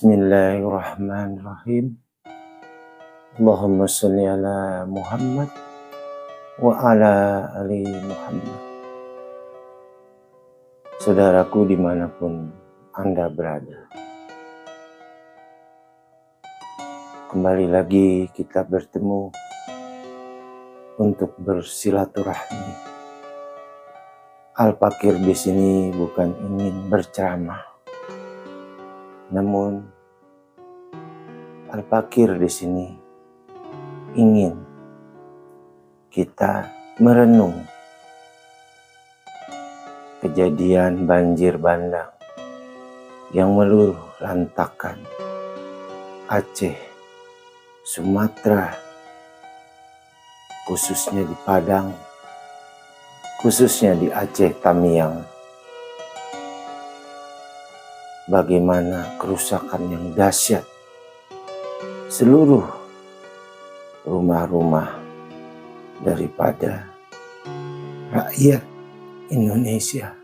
Bismillahirrahmanirrahim. Allahumma sholli ala Muhammad wa ala ali Muhammad. Saudaraku dimanapun Anda berada, kembali lagi kita bertemu untuk bersilaturahmi. Al-Fakir di sini bukan ingin berceramah, namun Al-Fakir di sini ingin kita merenung kejadian banjir bandang yang meluluh lantakan Aceh, Sumatera, khususnya di Padang, khususnya di Aceh Tamiang. Bagaimana kerusakan yang dahsyat seluruh rumah-rumah daripada rakyat Indonesia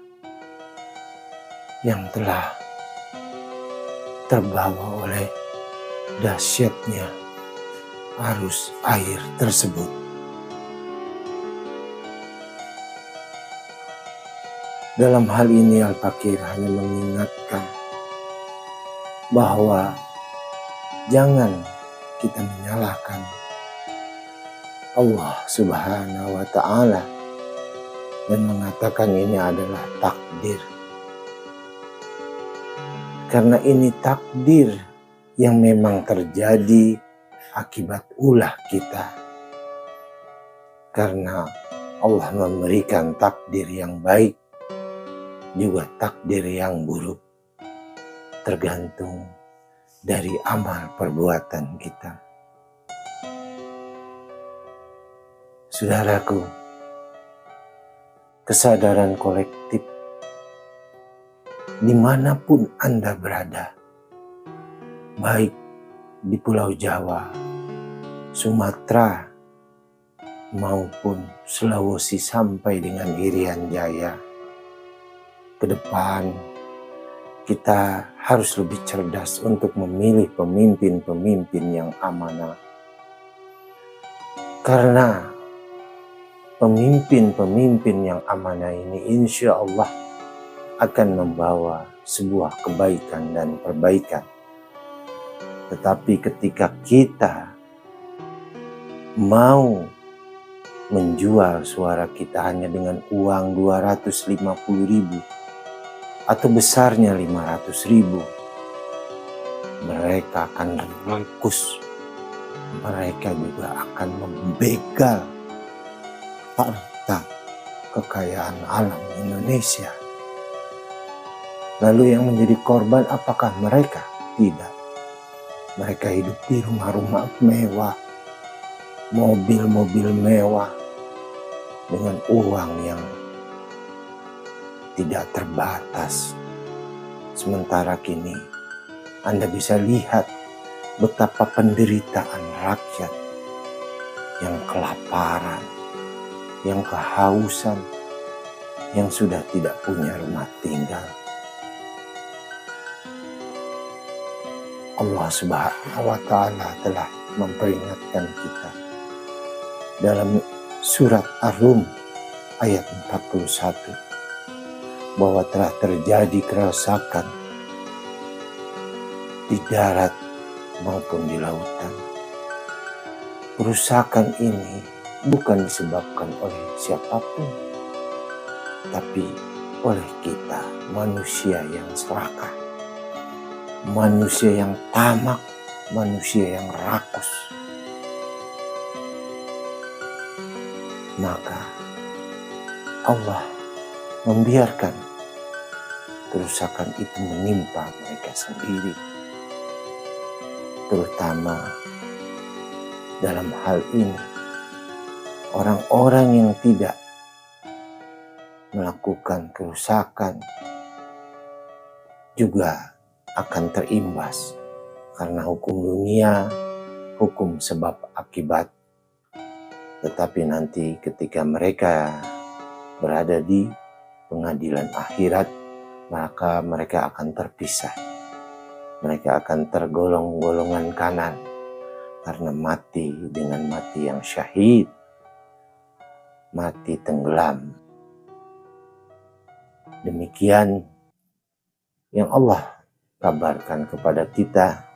yang telah terbawa oleh dahsyatnya arus air tersebut. Dalam hal ini Al-Fakir hanya mengingatkan bahwa jangan kita menyalahkan Allah Subhanahu wa Ta'ala dan mengatakan ini adalah takdir. Karena ini takdir yang memang terjadi akibat ulah kita. Karena Allah memberikan takdir yang baik, juga takdir yang buruk, tergantung dari amal perbuatan kita. Saudaraku, kesadaran kolektif dimanapun Anda berada, baik di Pulau Jawa, Sumatera, maupun Sulawesi sampai dengan Irian Jaya, ke depan kita harus lebih cerdas untuk memilih pemimpin-pemimpin yang amanah. Karena pemimpin-pemimpin yang amanah ini insya Allah akan membawa sebuah kebaikan dan perbaikan. Tetapi ketika kita mau menjual suara kita hanya dengan uang 250.000 atau besarnya 500.000, mereka akan rakus, mereka juga akan membegal harta kekayaan alam Indonesia. Lalu yang menjadi korban apakah mereka? Tidak. Mereka hidup di rumah-rumah mewah, mobil-mobil mewah, dengan uang yang tidak terbatas. Sementara kini Anda bisa lihat betapa penderitaan rakyat yang kelaparan, yang kehausan, yang sudah tidak punya rumah tinggal. Allah Subhanahu wa Ta'ala telah memperingatkan kita dalam surat Ar-Rum ayat 41 bahwa telah terjadi kerusakan di darat maupun di lautan. Kerusakan ini bukan disebabkan oleh siapapun, tapi oleh kita, manusia yang serakah, manusia yang tamak, manusia yang rakus. Maka Allah membiarkan kerusakan itu menimpa mereka sendiri, terutama dalam hal ini orang-orang yang tidak melakukan kerusakan juga akan terimbas, karena hukum dunia, hukum sebab akibat. Tetapi nanti ketika mereka berada di pengadilan akhirat, maka mereka akan terpisah. Mereka akan tergolong golongan kanan karena mati dengan mati yang syahid, mati tenggelam. Demikian yang Allah kabarkan kepada kita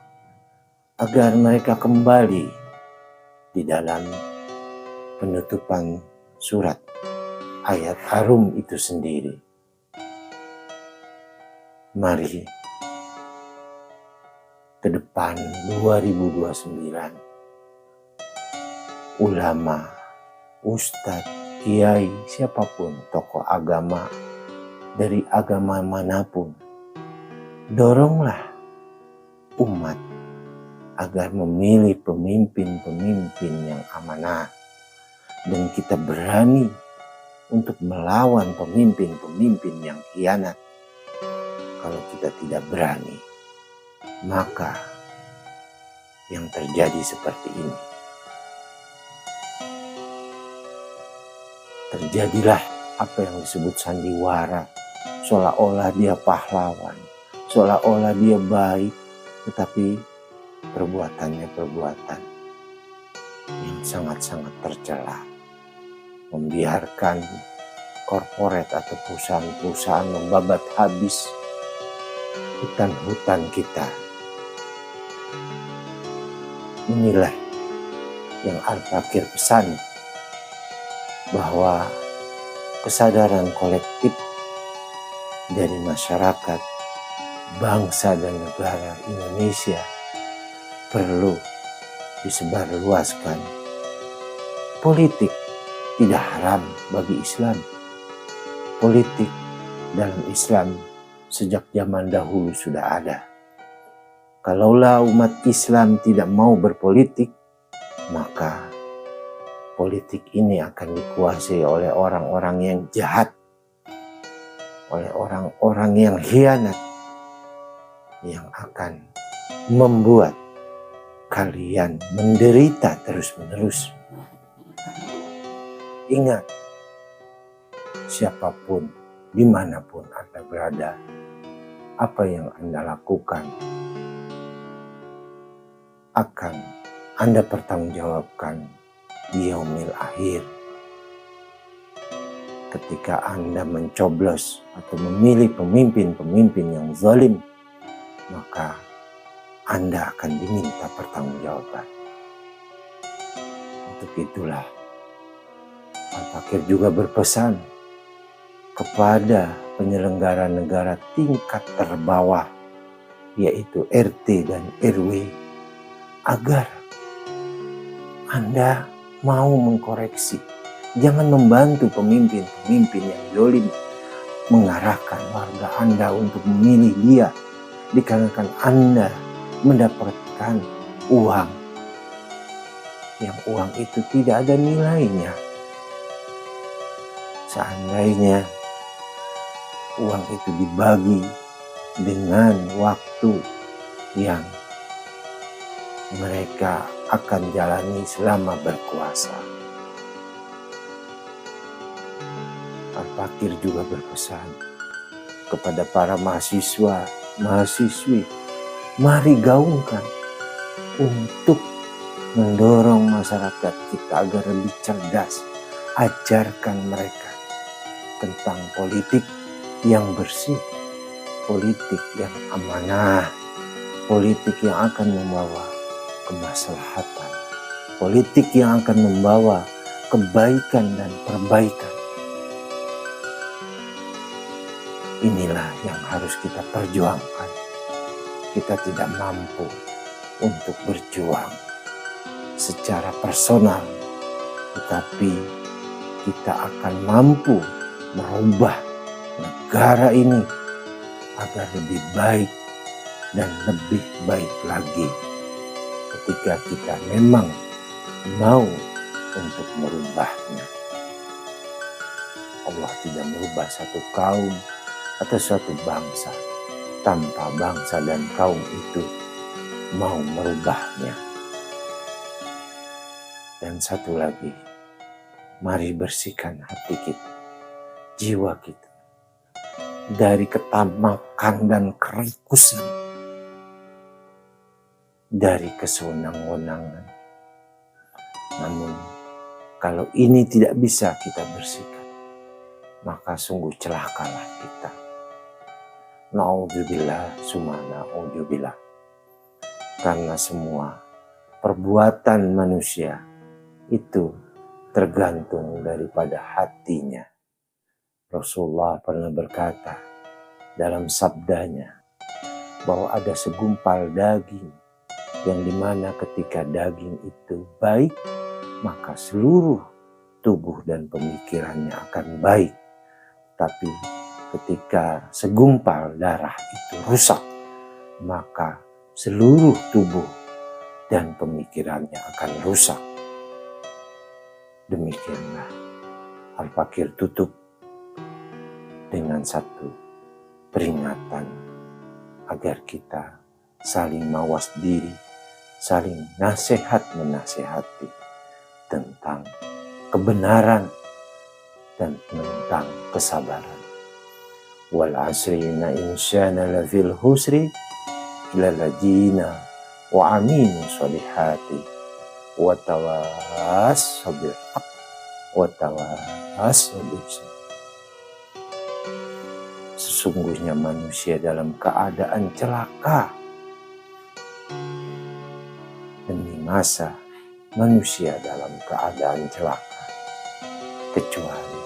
agar mereka kembali di dalam penutupan surat ayat Ar-Rum itu sendiri. Mari ke depan 2029, ulama, ustadz, kiai, siapapun tokoh agama dari agama manapun, doronglah umat agar memilih pemimpin-pemimpin yang amanah, dan kita berani untuk melawan pemimpin-pemimpin yang khianat. Kalau kita tidak berani, maka yang terjadi seperti ini. Terjadilah apa yang disebut sandiwara, seolah-olah dia pahlawan, seolah-olah dia baik, tetapi perbuatannya perbuatan yang sangat-sangat tercela. Membiarkan korporat atau perusahaan-perusahaan membabat habis hutan-hutan kita. Inilah yang Al-Fakir pesan, bahwa kesadaran kolektif dari masyarakat, bangsa dan negara Indonesia perlu disebarluaskan. Politik tidak haram bagi Islam. Politik dalam Islam sejak zaman dahulu sudah ada. Kalaulah umat Islam tidak mau berpolitik, maka politik ini akan dikuasai oleh orang-orang yang jahat, oleh orang-orang yang khianat, yang akan membuat kalian menderita terus-menerus. Ingat, siapapun, dimanapun Anda berada, apa yang Anda lakukan akan Anda pertanggungjawabkan di yaumil akhir. Ketika Anda mencoblos atau memilih pemimpin-pemimpin yang zalim, maka Anda akan diminta pertanggungjawaban. Untuk itulah Al-Fakir juga berpesan kepada penyelenggara negara tingkat terbawah, yaitu RT dan RW, agar Anda mau mengkoreksi. Jangan membantu pemimpin-pemimpin yang zalim mengarahkan warga Anda untuk memilih dia, dikarenakan Anda mendapatkan uang yang uang itu tidak ada nilainya. Seandainya uang itu dibagi dengan waktu yang mereka akan jalani selama berkuasa. Al-Fakir juga berpesan kepada para mahasiswa, mahasiswi, mari gaungkan untuk mendorong masyarakat kita agar lebih cerdas. Ajarkan mereka tentang politik yang bersih, politik yang amanah, politik yang akan membawa kemaslahatan, politik yang akan membawa kebaikan dan perbaikan. Inilah yang harus kita perjuangkan. Kita tidak mampu untuk berjuang secara personal, tetapi kita akan mampu merubah negara ini agar lebih baik dan lebih baik lagi. Ketika kita memang mau untuk merubahnya. Allah tidak merubah satu kaum atau suatu bangsa tanpa bangsa dan kaum itu mau merubahnya. Dan satu lagi, mari bersihkan hati kita, jiwa kita dari ketamakan dan kerikusan dari kesewenang-wenangan. Namun kalau ini tidak bisa kita bersihkan, maka sungguh celakalah kita. Na'udzubillah, summa na'udzubillah. Karena semua perbuatan manusia itu tergantung daripada hatinya. Rasulullah pernah berkata dalam sabdanya bahwa ada segumpal daging yang dimana ketika daging itu baik, maka seluruh tubuh dan pemikirannya akan baik. Tapi ketika segumpal darah itu rusak, maka seluruh tubuh dan pemikirannya akan rusak. Demikianlah Al-Fakir tutup dengan satu peringatan agar kita saling mawas diri, saling nasihat menasehati tentang kebenaran dan tentang kesabaran. Wal asri inna insana lafil husri illa ladina wa aminu solihati wa tawassaw bil haqq wa tawassaw bis sabr. Sesungguhnya manusia dalam keadaan celaka. Demi masa manusia dalam keadaan celaka, kecuali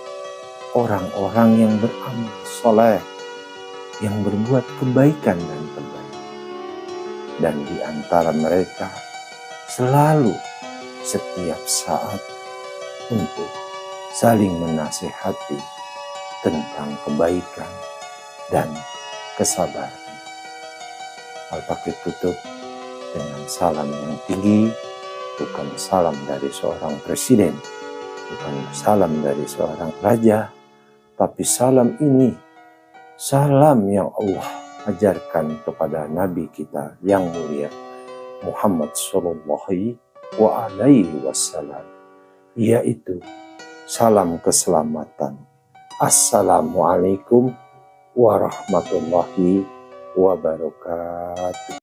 orang-orang yang beramal soleh, yang berbuat kebaikan dan kebaikan. Dan di antara mereka selalu setiap saat untuk saling menasihati tentang kebaikan dan kesabaran. Al-Fakir tutup dengan salam yang tinggi, bukan salam dari seorang presiden, bukan salam dari seorang raja, tapi salam ini salam yang Allah ajarkan kepada Nabi kita yang mulia Muhammad Sallallahu Alaihi Wasallam, yaitu salam keselamatan. Assalamualaikum warahmatullahi wabarakatuh.